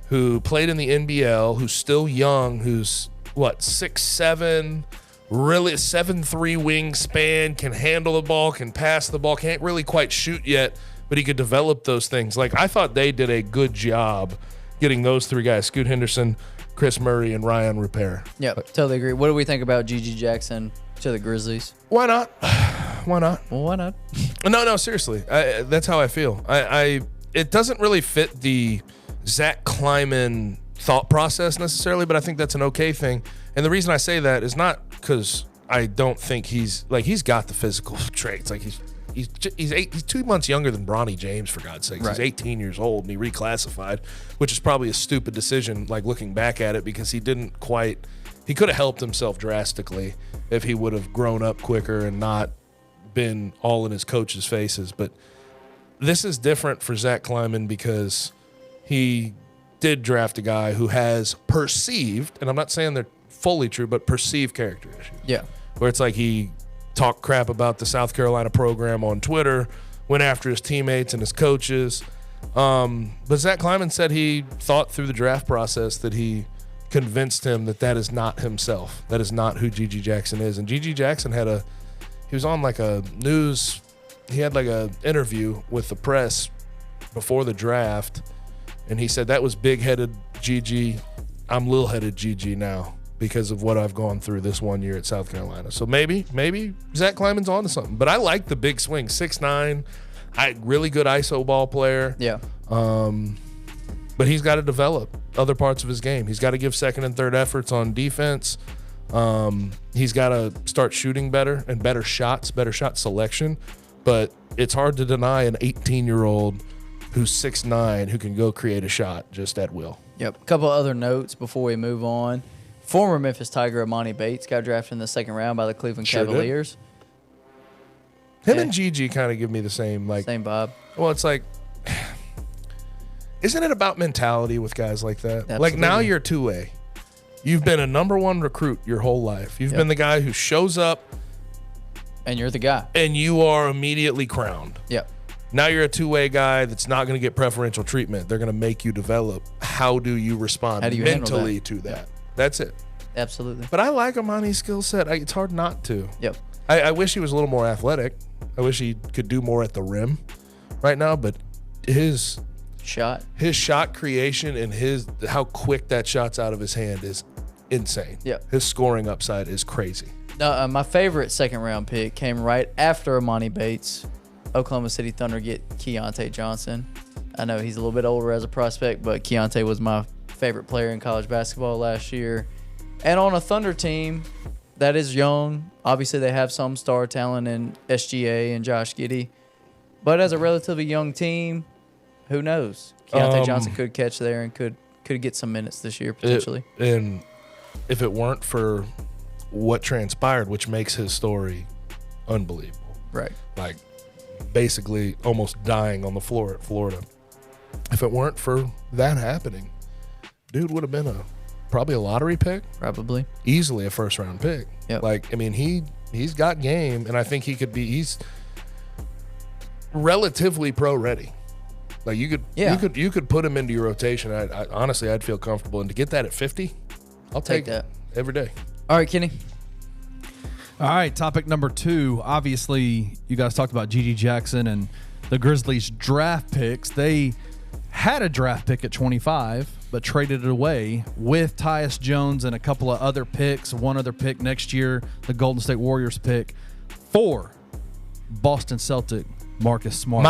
who played in the NBL, who's still young, who's 6'7", really 7'3" wingspan, can handle the ball, can pass the ball, can't really quite shoot yet, but he could develop those things. I thought they did a good job getting those three guys, Scoot Henderson, Chris Murray, and Ryan Rupert. Yep, totally agree. What do we think about Gigi Jackson to the Grizzlies? Why not? Why not? Well, why not? No, seriously. That's how I feel. It doesn't really fit the Zach Kleiman thought process necessarily, but I think that's an okay thing. And the reason I say that is not because I don't think he's got the physical traits. He's 2 months younger than Bronny James, for God's sakes. Right. He's 18 years old, and he reclassified, which is probably a stupid decision, like looking back at it, because he could have helped himself drastically if he would have grown up quicker and not been all in his coach's faces. But this is different for Zach Kleiman because he did draft a guy who has perceived, and I'm not saying they're fully true, but perceived character issues. Yeah. Where it's like he talked crap about the South Carolina program on Twitter, went after his teammates and his coaches. But Zach Kleiman said he thought through the draft process that he convinced him that is not himself. That is not who G.G. Jackson is. And G.G. Jackson he was on like a news, he had like a interview with the press before the draft, and he said that was big-headed G.G. I'm little-headed G.G. now because of what I've gone through this 1 year at South Carolina. So maybe Zach Kleiman's onto something. But I like the big swing, 6'9", really good ISO ball player. Yeah. But he's got to develop other parts of his game. He's got to give second and third efforts on defense. He's got to start shooting better and better shot selection. But it's hard to deny an 18-year-old who's 6'9", who can go create a shot just at will. Yep. A couple other notes before we move on. Former Memphis Tiger Amani Bates got drafted in the second round by the Cleveland Cavaliers. Him and Gigi kind of give me the same vibe. Well, it's like, isn't it about mentality with guys like that? Absolutely. Like now you're 2A. You've been a number one recruit your whole life. You've been the guy who shows up. And you're the guy. And you are immediately crowned. Yep. Now you're a 2A guy that's not going to get preferential treatment. They're going to make you develop. How do you respond mentally to that? Yep. That's it. Absolutely. But I like Amani's skill set. It's hard not to. Yep. I wish he was a little more athletic. I wish he could do more at the rim right now. But his shot creation and how quick that shot's out of his hand is insane. Yep. His scoring upside is crazy. No, my favorite second round pick came right after Amani Bates. Oklahoma City Thunder get Keontae Johnson. I know he's a little bit older as a prospect, but Keontae was my favorite player in college basketball last year. And on a Thunder team that is young, obviously they have some star talent in SGA and Josh Giddey. But as a relatively young team, who knows? Keontae Johnson could catch there and could get some minutes this year potentially. And if it weren't for what transpired, which makes his story unbelievable. Right. Like basically almost dying on the floor at Florida. If it weren't for that happening, dude would have been probably a lottery pick. Probably. Easily a first round pick. Yep. Like, I mean, he's got game, and I think he's relatively pro ready. Like you could put him into your rotation. I honestly, I'd feel comfortable. And to get that at 50, I'll take that every day. All right, Kenny. All right, topic number 2. Obviously, you guys talked about G.G. Jackson and the Grizzlies draft picks. They had a draft pick at 25, but traded it away with Tyus Jones and a couple of other picks, one other pick next year, the Golden State Warriors pick, for Boston Celtic Marcus Smart.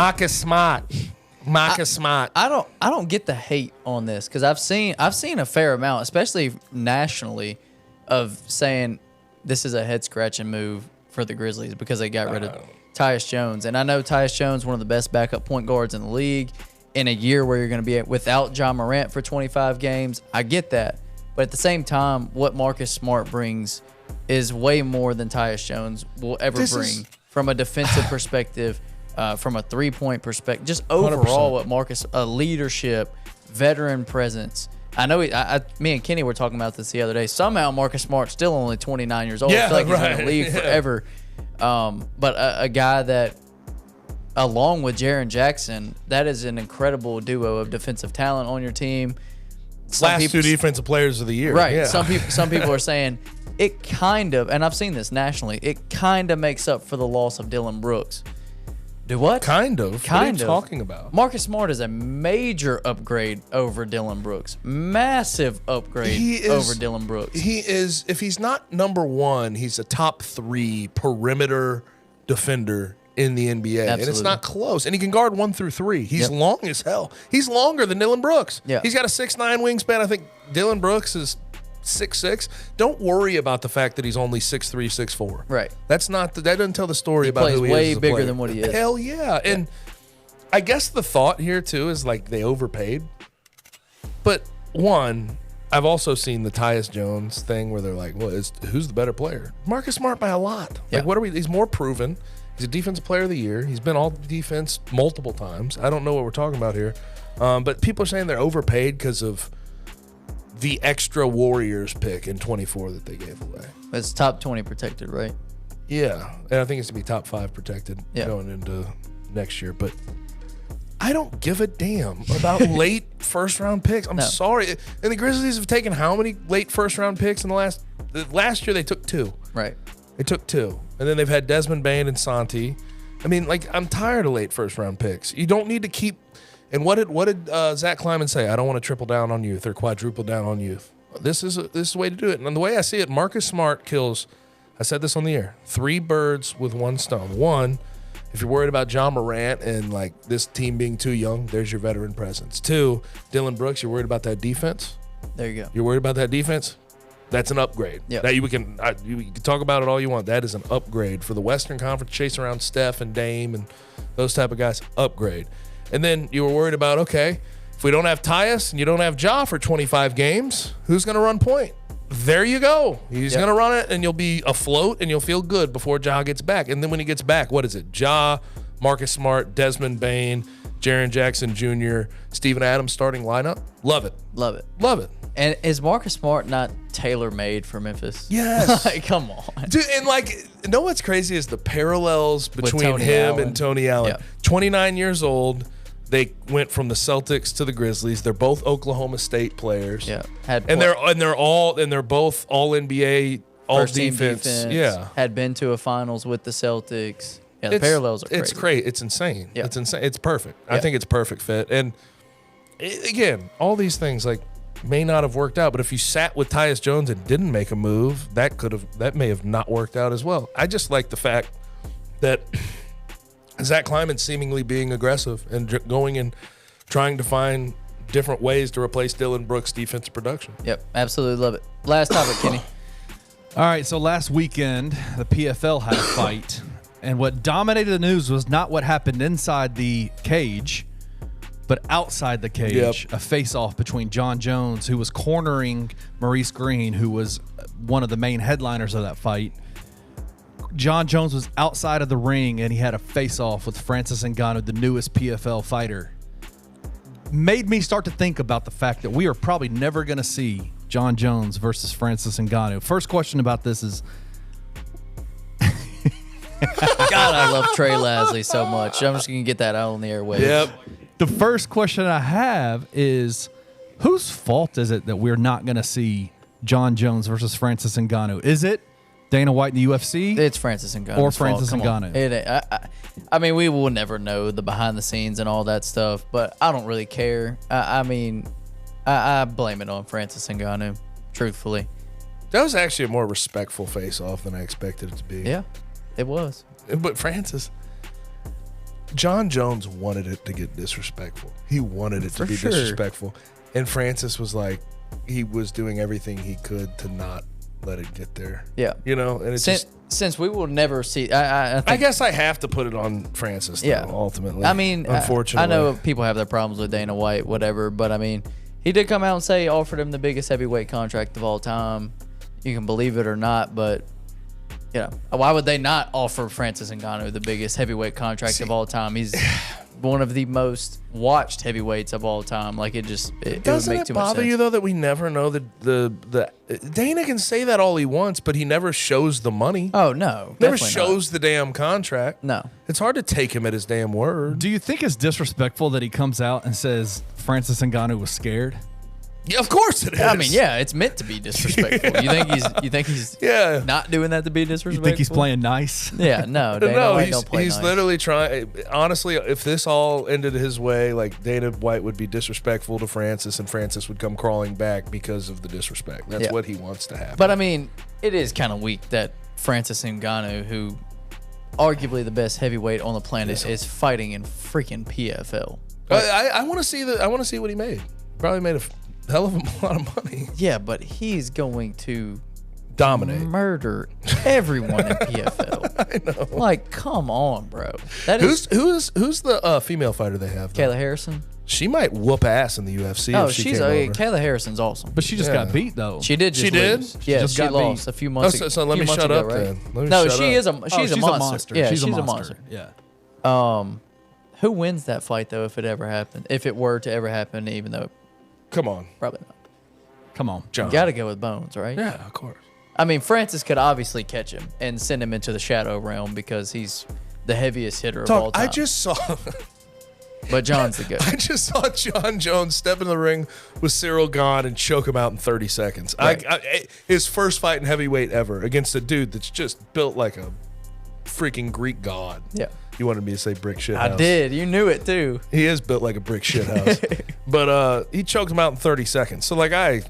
I don't get the hate on this because I've seen a fair amount, especially nationally, of saying this is a head-scratching move for the Grizzlies because they got rid of Tyus Jones. And I know Tyus Jones, one of the best backup point guards in the league, in a year where you're going to be without John Morant for 25 games. I get that. But at the same time, what Marcus Smart brings is way more than Tyus Jones will ever bring from a defensive perspective, from a three-point perspective, just overall 100%. What Marcus, a leadership, veteran presence. I know me and Kenny were talking about this the other day. Somehow Marcus Smart's still only 29 years old. I feel like he's been in the league forever. But a guy that, along with Jaren Jackson, that is an incredible duo of defensive talent on your team. Last 2 defensive players of the year. Right. Yeah. Some people are saying it kind of, and I've seen this nationally, it kind of makes up for the loss of Dylan Brooks. Do what? Kind of. What are you talking about? Marcus Smart is a major upgrade over Dylan Brooks. Massive upgrade over Dylan Brooks. He is, if he's not number 1, he's a top 3 perimeter defender in the NBA. Absolutely. And it's not close. And he can guard 1 through 3. He's long as hell. He's longer than Dylan Brooks. Yeah. He's got a 6'9" wingspan. I think Dylan Brooks is 6'6", don't worry about the fact that he's only 6'3", 6'4". Right. That's not that doesn't tell the story about plays who he way is as a bigger player. than what he is. Hell yeah. And I guess the thought here too is like they overpaid. But one, I've also seen the Tyus Jones thing where they're like, well, who's the better player? Marcus Smart by a lot. Yeah. Like, what are we? He's more proven. He's a defensive player of the year. He's been all defense multiple times. I don't know what we're talking about here. But people are saying they're overpaid because of the extra Warriors pick in 24 that they gave away. It's top 20 protected, right? Yeah. And I think it's going to be top 5 protected going into next year. But I don't give a damn about late first-round picks. I'm sorry. And the Grizzlies have taken how many late first-round picks in the last year? They took 2. Right. They took 2. And then they've had Desmond Bane and Santi. I mean, like, I'm tired of late first-round picks. You don't need to keep – and what did Zach Kleiman say? I don't want to triple down on youth or quadruple down on youth. This is the way to do it. And the way I see it, Marcus Smart kills – I said this on the air – 3 birds with 1 stone. 1, if you're worried about John Morant and, like, this team being too young, there's your veteran presence. 2, Dylan Brooks, you're worried about that defense? There you go. You're worried about that defense? That's an upgrade. Yep. That you can talk about it all you want. That is an upgrade for the Western Conference, chasing around Steph and Dame and those type of guys. Upgrade. And then you were worried about, okay, if we don't have Tyus and you don't have Ja for 25 games, who's going to run point? There you go. He's going to run it, and you'll be afloat, and you'll feel good before Ja gets back. And then when he gets back, what is it? Ja, Marcus Smart, Desmond Bane, Jaren Jackson Jr., Steven Adams starting lineup. Love it. Love it. Love it. And is Marcus Smart not tailor-made for Memphis? Yes. Like, come on. Dude, and like, you know what's crazy is the parallels between Tony him Allen. and Tony Allen. Yeah. 29 years old. They went from the Celtics to the Grizzlies. They're both Oklahoma State players. Yeah. They're both all NBA, all First team defense. Yeah. Had been to a finals with the Celtics. Yeah, the parallels are crazy. It's crazy. It's insane. Yeah. It's insane. It's perfect. I Yeah. think it's perfect fit. And again, all these things like may not have worked out, but if you sat with Tyus Jones and didn't make a move, that may have not worked out as well. I just like the fact that Zach Kleiman seemingly being aggressive and going and trying to find different ways to replace Dylan Brooks' defensive production. Yep, absolutely love it. Last topic, Kenny. All right, so last weekend, the PFL had a fight, and what dominated the news was not what happened inside the cage, but outside the cage. Yep. A face-off between John Jones, who was cornering Maurice Green, who was one of the main headliners of that fight. John Jones was outside of the ring, and he had a face-off with Francis Ngannou, the newest PFL fighter. Made me start to think about the fact that we are probably never going to see John Jones versus Francis Ngannou. First question about this is... God, I love Trey Lasley so much. I'm just going to get that out on the airwaves. Yep. The first question I have is, whose fault is it that we're not going to see John Jones versus Francis Ngannou? Is it Dana White in the UFC? It's Francis Ngannou. Or Francis Ngannou. I mean, we will never know the behind the scenes and all that stuff, but I don't really care. I blame it on Francis Ngannou, truthfully. That was actually a more respectful face-off than I expected it to be. Yeah, it was. But Francis, John Jones wanted it to get disrespectful. He wanted it to be disrespectful. And Francis was like, he was doing everything he could to not let it get there. Yeah. You know, and it's since we will never see. I guess I have to put it on Francis, though, ultimately. I mean, unfortunately. I know people have their problems with Dana White, whatever, but I mean, he did come out and say he offered him the biggest heavyweight contract of all time. You can believe it or not, but you know, why would they not offer Francis Ngannou the biggest heavyweight contract of all time? He's one of the most watched heavyweights of all time. Like it would make too much sense. Doesn't it bother you though that we never know the Dana can say that all he wants, but he never shows the money. Oh no, never shows the damn contract. No, it's hard to take him at his damn word. Do you think it's disrespectful that he comes out and says Francis Ngannou was scared? Yeah, of course it is. I mean, yeah, it's meant to be disrespectful. You think he's not doing that to be disrespectful? You think he's playing nice? Yeah, no, Dana White don't play he's nice. literally trying. Honestly, if this all ended his way, like Dana White would be disrespectful to Francis, and Francis would come crawling back because of the disrespect. That's what he wants to happen. But I mean, it is kind of weak that Francis Ngannou, who arguably the best heavyweight on the planet, is fighting in freaking PFL. I want to see I want to see what he made. Probably made a hell of a lot of money. Yeah, but he's going to Dominate. murder everyone in PFL. I know. Like, come on, bro. That is Who's the female fighter they have? though? Kayla Harrison. She might whoop ass in the UFC. Oh, if she she's came over. Kayla Harrison's awesome. But she just got beat though. She did. Just She did? lose. Yeah, just she got lost beat. a few months. so let few me months shut ago, up right? then. Let me No, shut she up. is a she's a monster. Yeah, she's she's a monster. monster. Yeah. Who wins that fight though? If it ever happened, if it were to ever happen, even though Come on, probably not. Come on. John. Got to go with Bones, right? Yeah, of course. I mean, Francis could obviously catch him and send him into the shadow realm because he's the heaviest hitter of all time. I just saw But John's the goat. I just saw John Jones step in the ring with Cyril Gahn and choke him out in 30 seconds. Right. His first fight in heavyweight ever against a dude that's just built like a freaking Greek god. Yeah. You wanted me to say brick shit I house. did. You knew it too. He is built like a brick shit house. But he choked him out in 30 seconds. So like I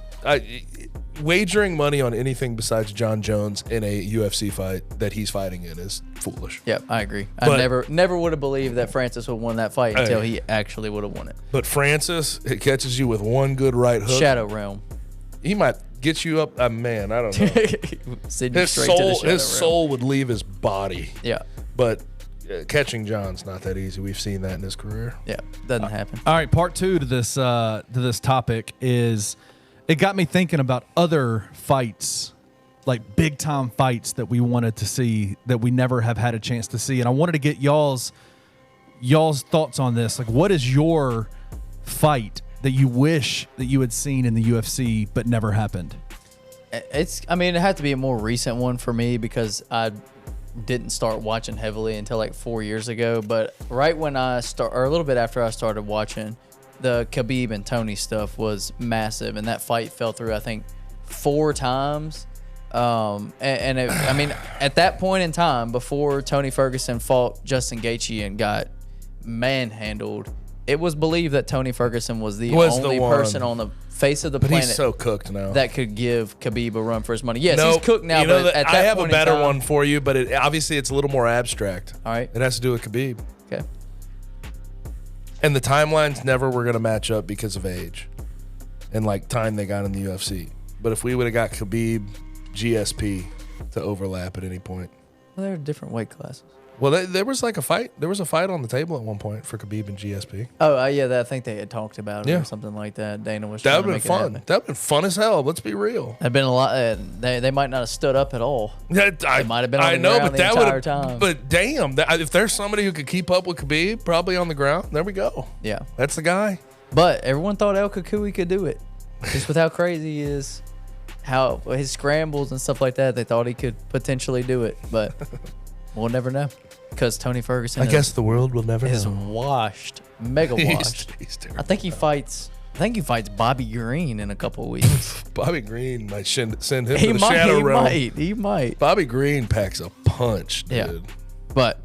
wagering money on anything besides John Jones in a UFC fight that he's fighting in is foolish. Yep, I agree. But- I never would have believed that Francis would have won that fight until he actually would have won it. But Francis, it catches you with one good right hook. Shadow realm. He might get you up. Man, I don't know. Send you His straight to the soul, shadow his realm. soul would leave his body. Yeah, But catching John's not that easy. We've seen that in his career. yeah, doesn't happen. All right, part two to this topic is it got me thinking about other fights, like big time fights that we wanted to see that we never have had a chance to see, and I wanted to get y'all's thoughts on this. Like, what is your fight that you wish that you had seen in the UFC but never happened? It had to be a more recent one for me because I didn't start watching heavily until like 4 years ago. But right when I or a little bit after I started watching, the Khabib and Tony stuff was massive, and that fight fell through I think 4 times. At that point in time, before Tony Ferguson fought Justin Gaethje and got manhandled, it was believed that Tony Ferguson was the only person on the face of the But planet he's so cooked now. that could give Khabib a run for his money. Yes, No, he's cooked now, you know but that at that I have a point better in time, one for you, but obviously it's a little more abstract. All right. It has to do with Khabib. Okay. And the timelines never were going to match up because of age and like time they got in the UFC. But if we would have got Khabib, GSP to overlap at any point. Well, they're different weight classes. Well, there was like a fight. There was a fight on the table at one point for Khabib and GSP. Oh, I think they had talked about it Yeah. or something like that. Dana was That trying would to have make been it fun. happen. That would have been fun as hell. Let's be real. There'd been a lot. They might not have stood up at all. That, I might have been on I the know, ground but the that entire would. time. But damn, if there's somebody who could keep up with Khabib, probably on the ground. There we go. Yeah. That's the guy. But everyone thought El Kakui could do it. Just with how crazy he is, how his scrambles and stuff like that, they thought he could potentially do it. But we'll never know. Because Tony Ferguson I guess the world will never is know. washed. Mega washed. He's terrible. I think he fights Bobby Green in a couple of weeks. Bobby Green might send him to the shadow He realm. He might. Bobby Green packs a punch, dude. Yeah. But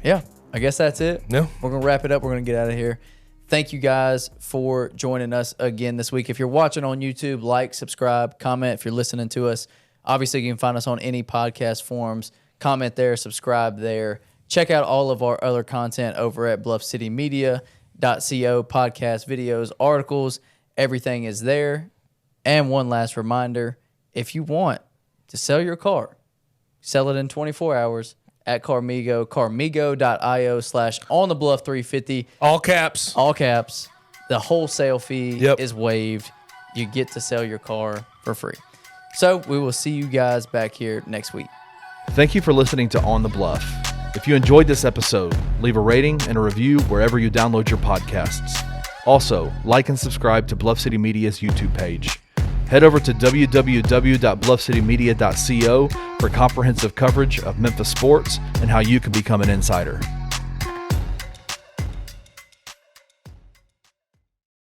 yeah, I guess that's it. Yeah. We're gonna wrap it up. We're gonna get out of here. Thank you guys for joining us again this week. If you're watching on YouTube, like, subscribe, comment. If you're listening to us, obviously you can find us on any podcast forums. Comment there, subscribe there. Check out all of our other content over at bluffcitymedia.co. Podcast, videos, articles, everything is there. And one last reminder, if you want to sell your car, sell it in 24 hours at Carmigo, carmigo.io/onthebluff350. All caps. All caps. The wholesale fee Yep. is waived. You get to sell your car for free. So we will see you guys back here next week. Thank you for listening to On the Bluff. If you enjoyed this episode, leave a rating and a review wherever you download your podcasts. Also, like and subscribe to Bluff City Media's YouTube page. Head over to www.bluffcitymedia.co for comprehensive coverage of Memphis sports and how you can become an insider.